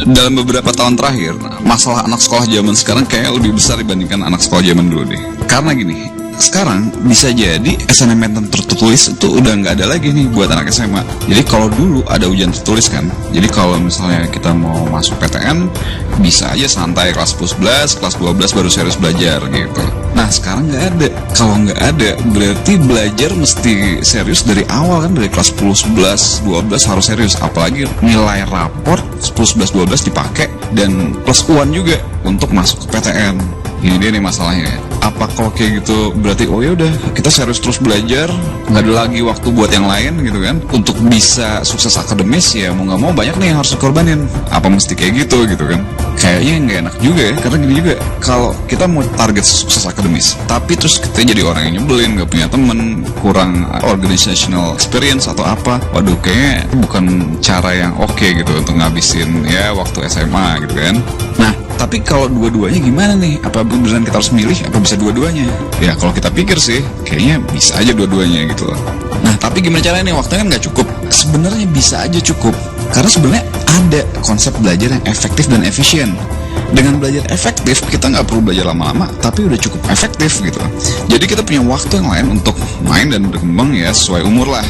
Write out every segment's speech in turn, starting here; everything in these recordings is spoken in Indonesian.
dalam beberapa tahun terakhir, masalah anak sekolah zaman sekarang kayak lebih besar dibandingkan anak sekolah zaman dulu deh. Karena gini, sekarang bisa jadi SNMPTN tertulis itu udah nggak ada lagi nih buat anak SMA. Jadi kalau dulu ada ujian tertulis kan, jadi kalau misalnya kita mau masuk PTN bisa aja santai kelas 11, kelas 12 baru serius belajar gitu. Nah sekarang nggak ada. Kalau nggak ada berarti belajar mesti serius dari awal kan, dari kelas 10, 11, 12 harus serius. Apalagi nilai rapor 10, 11, 12 dipakai dan plus UAN juga untuk masuk ke PTN. Ini dia nih masalahnya. Apa kalau kayak gitu berarti oh ya udah kita serius terus belajar, nggak ada lagi waktu buat yang lain gitu kan? Untuk bisa sukses akademis ya mau nggak mau banyak nih yang harus dikorbanin. Apa mesti kayak gitu kan? Kayaknya nggak enak juga ya, karena gini juga kalau kita mau target sukses akademis, tapi terus kita jadi orang yang nyebelin, nggak punya temen, kurang organizational experience atau apa, waduh kayaknya bukan cara yang oke gitu untuk ngabisin ya waktu SMA gitu kan? Nah tapi kalau dua-duanya gimana nih? Apa beneran kita harus milih? Apa bisa dua-duanya? Ya kalau kita pikir sih, kayaknya bisa aja dua-duanya gitu loh. Nah tapi gimana caranya nih? Waktunya kan nggak cukup. Sebenarnya bisa aja cukup. Karena sebenarnya ada konsep belajar yang efektif dan efisien. Dengan belajar efektif, kita nggak perlu belajar lama-lama, tapi udah cukup efektif gitu. Jadi kita punya waktu yang lain untuk main dan berkembang ya sesuai umur lah.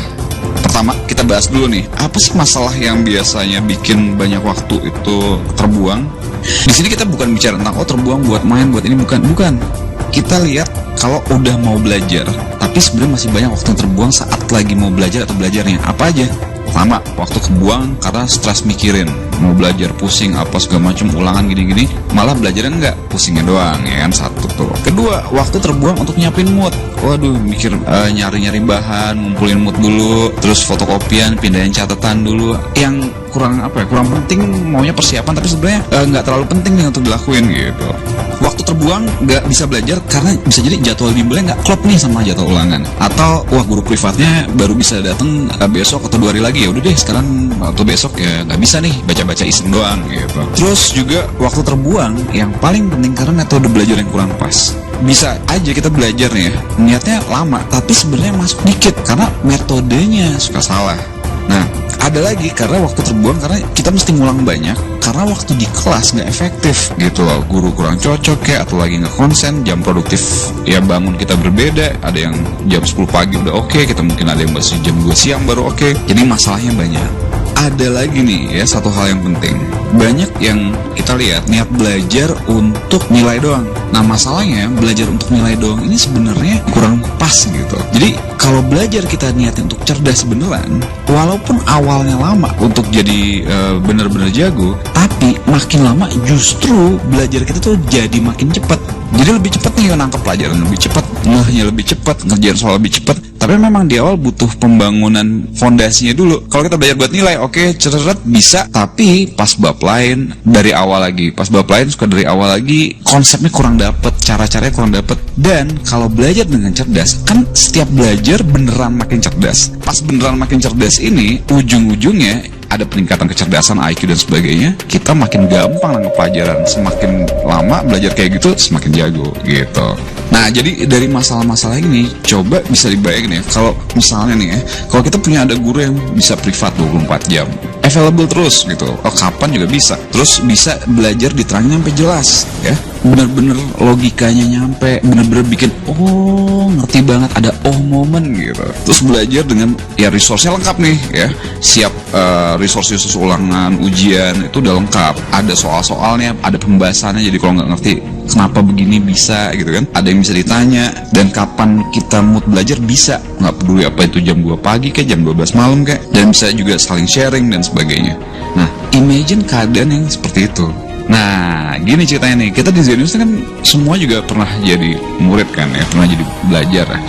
Pertama, kita bahas dulu nih, apa sih masalah yang biasanya bikin banyak waktu itu terbuang? Di sini kita bukan bicara tentang terbuang buat main, buat ini, bukan. Kita lihat kalau udah mau belajar, tapi sebenarnya masih banyak waktu yang terbuang saat lagi mau belajar atau belajarnya. Apa aja? Pertama, waktu kebuang karena stres mikirin, mau belajar pusing apa segala macam ulangan gini-gini, malah belajarnya enggak, pusingnya doang ya kan, satu tuh. Kedua, waktu terbuang untuk nyiapin mood. Waduh, mikir nyari-nyari bahan, ngumpulin mood dulu, terus fotokopian, pindahin catatan dulu. Yang kurang penting, maunya persiapan tapi sebenarnya nggak terlalu penting nih untuk dilakuin gitu. Waktu terbuang nggak bisa belajar karena bisa jadi jadwal bimbelnya nggak klop nih sama jadwal ulangan, atau wah guru privatnya baru bisa datang besok atau 2 hari lagi, ya udah deh sekarang atau besok ya nggak bisa nih, baca-baca iseng doang gitu. Terus juga waktu terbuang yang paling penting karena metode belajar yang kurang pas. Bisa aja kita belajar nih ya, niatnya lama tapi sebenarnya masuk dikit karena metodenya suka salah. Nah ada lagi karena waktu terbuang karena kita mesti ngulang banyak karena waktu di kelas nggak efektif gitu loh, guru kurang cocok ya, atau lagi nggak konsen, jam produktif ya bangun kita berbeda, ada yang jam 10 pagi udah oke, kita mungkin ada yang masih jam 2 siang baru oke, jadi masalahnya banyak. Ada lagi nih ya satu hal yang penting, banyak yang kita lihat niat belajar untuk nilai doang. Nah masalahnya belajar untuk nilai doang ini sebenarnya kurang pas gitu. Jadi kalau belajar kita niatnya untuk cerdas beneran, walaupun awalnya lama untuk jadi bener-bener jago, tapi makin lama justru belajar kita tuh jadi makin cepat. Jadi lebih cepat nih nangkep pelajaran lebih cepat, ngehnya lebih cepat, ngerjain soal lebih cepat. Tapi memang di awal butuh pembangunan fondasinya dulu. Kalau kita belajar buat nilai, oke, ceret bisa. Tapi pas bab lain dari awal lagi, suka dari awal lagi, konsepnya kurang dapet, cara-caranya kurang dapet. Dan kalau belajar dengan cerdas, kan setiap belajar beneran makin cerdas. Pas beneran makin cerdas ini, ujung-ujungnya ada peningkatan kecerdasan, IQ dan sebagainya. Kita makin gampang nangkep pelajaran. Semakin lama belajar kayak gitu, semakin jago gitu. Nah, jadi dari masalah-masalah ini coba bisa dibayangin ya, kalau misalnya nih ya, kalau kita punya ada guru yang bisa privat 24 jam, available terus gitu, kapan juga bisa, terus bisa belajar diterangin sampai jelas ya, bener-bener logikanya nyampe, bener-bener bikin ngerti banget, ada momen gitu. Terus belajar dengan ya resource-nya lengkap nih ya, siap resource ulangan, ujian itu udah lengkap, ada soal-soalnya, ada pembahasannya, jadi kalau nggak ngerti kenapa begini bisa gitu kan, ada yang bisa ditanya, dan kapan kita mood belajar bisa, nggak peduli apa itu jam 2 pagi kayak jam 12 malam kayak, dan bisa juga saling sharing dan sebagainya. Nah imagine keadaan yang seperti itu. Nah gini ceritanya nih, kita di Zenius kan semua juga pernah jadi murid kan ya, pernah jadi belajar ya.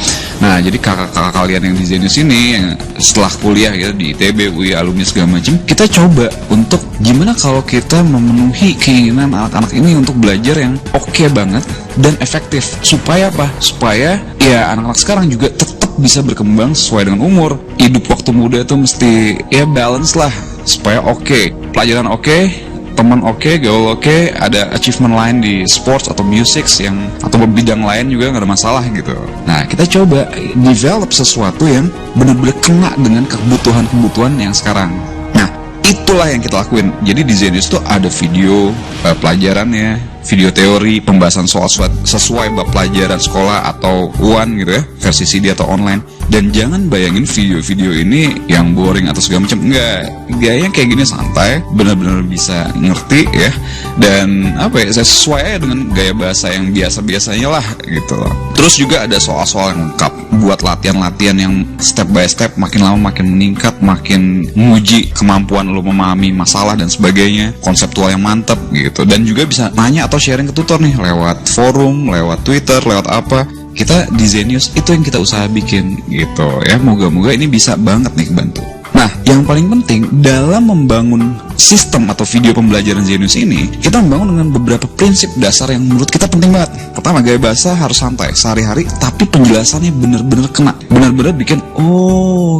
Nah jadi kakak-kakak kalian yang di Zenius ini yang setelah kuliah ya di ITB, UI, alumni segala macam, kita coba untuk gimana kalau kita memenuhi keinginan anak-anak ini untuk belajar yang oke banget dan efektif. Supaya apa? Supaya ya anak-anak sekarang juga tetap bisa berkembang sesuai dengan umur. Hidup waktu muda tuh mesti ya balance lah, supaya oke, pelajaran oke, teman oke, gaul oke, ada achievement lain di sports atau music yang atau bidang lain juga nggak ada masalah gitu. Nah kita coba develop sesuatu yang benar-benar kena dengan kebutuhan-kebutuhan yang sekarang. Nah itulah yang kita lakuin. Jadi di Zenius tuh ada video pelajarannya, video teori, pembahasan soal sesuai bab pelajaran sekolah atau UAN gitu ya, versi CD atau online. Dan jangan bayangin video-video ini yang boring atau segala macam. Enggak, gaya kayak gini santai, benar-benar bisa ngerti ya. Dan sesuai aja dengan gaya bahasa yang biasa-biasanya lah gitu loh. Terus juga ada soal-soal yang lengkap buat latihan-latihan yang step by step, makin lama makin meningkat, makin menguji kemampuan lo memahami masalah dan sebagainya, konseptual yang mantep gitu. Dan juga bisa nanya atau sharing ke tutor nih lewat forum, lewat Twitter, lewat apa. Kita di Zenius itu yang kita usaha bikin gitu ya. Moga-moga ini bisa banget nih bantu. Nah, yang paling penting dalam membangun sistem atau video pembelajaran Zenius ini, kita membangun dengan beberapa prinsip dasar yang menurut kita penting banget. Pertama, gaya bahasa harus santai, sehari-hari, tapi penjelasannya bener-bener kena, bener-bener bikin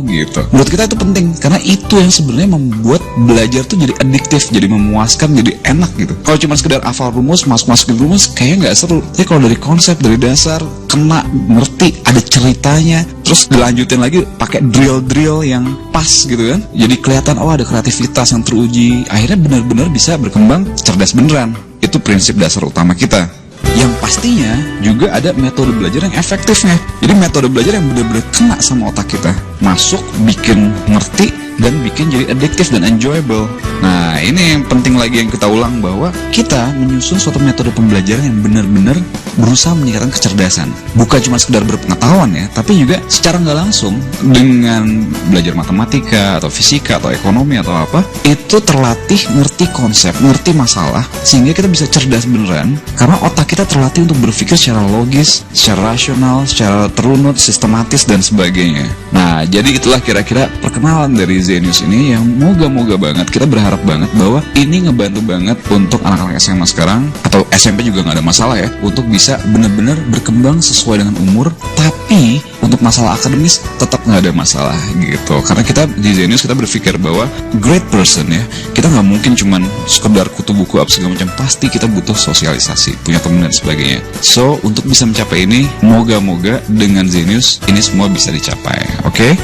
gitu. Menurut kita itu penting, karena itu yang sebenarnya membuat belajar tuh jadi adiktif, jadi memuaskan, jadi enak gitu. Kalau cuma sekedar hafal rumus, masuk-masukin rumus, kayaknya nggak seru. Tapi kalau dari konsep, dari dasar, kena, ngerti, ada ceritanya, terus dilanjutin lagi pakai drill-drill yang pas gitu kan. Jadi kelihatan ada kreativitas yang teruji. Akhirnya benar-benar bisa berkembang cerdas beneran. Itu prinsip dasar utama kita. Yang pastinya juga ada metode belajar yang efektifnya. Jadi metode belajar yang benar-benar kena sama otak kita. Masuk, bikin ngerti, dan bikin jadi addictive dan enjoyable. Nah, ini yang penting lagi yang kita ulang, bahwa kita menyusun suatu metode pembelajaran yang benar-benar berusaha meningkatkan kecerdasan. Bukan cuma sekedar berpengetahuan ya, tapi juga secara nggak langsung dengan belajar matematika atau fisika atau ekonomi atau apa, itu terlatih ngerti konsep, ngerti masalah, sehingga kita bisa cerdas beneran, karena otak kita terlatih untuk berpikir secara logis, secara rasional, secara terunut, sistematis, dan sebagainya. Nah, jadi itulah kira-kira perkenalan dari Zenius ini yang moga-moga banget, kita berharap banget bahwa ini ngebantu banget untuk anak-anak SMA sekarang, atau SMP juga nggak ada masalah ya, untuk bisa benar-benar berkembang sesuai dengan umur, tapi untuk masalah akademis tetap nggak ada masalah gitu. Karena kita di Zenius kita berpikir bahwa great person ya, kita nggak mungkin cuman sekedar kutu buku apa segala macam, pasti kita butuh sosialisasi, punya teman dan sebagainya. So, untuk bisa mencapai ini, moga-moga dengan Zenius ini semua bisa dicapai. Oke?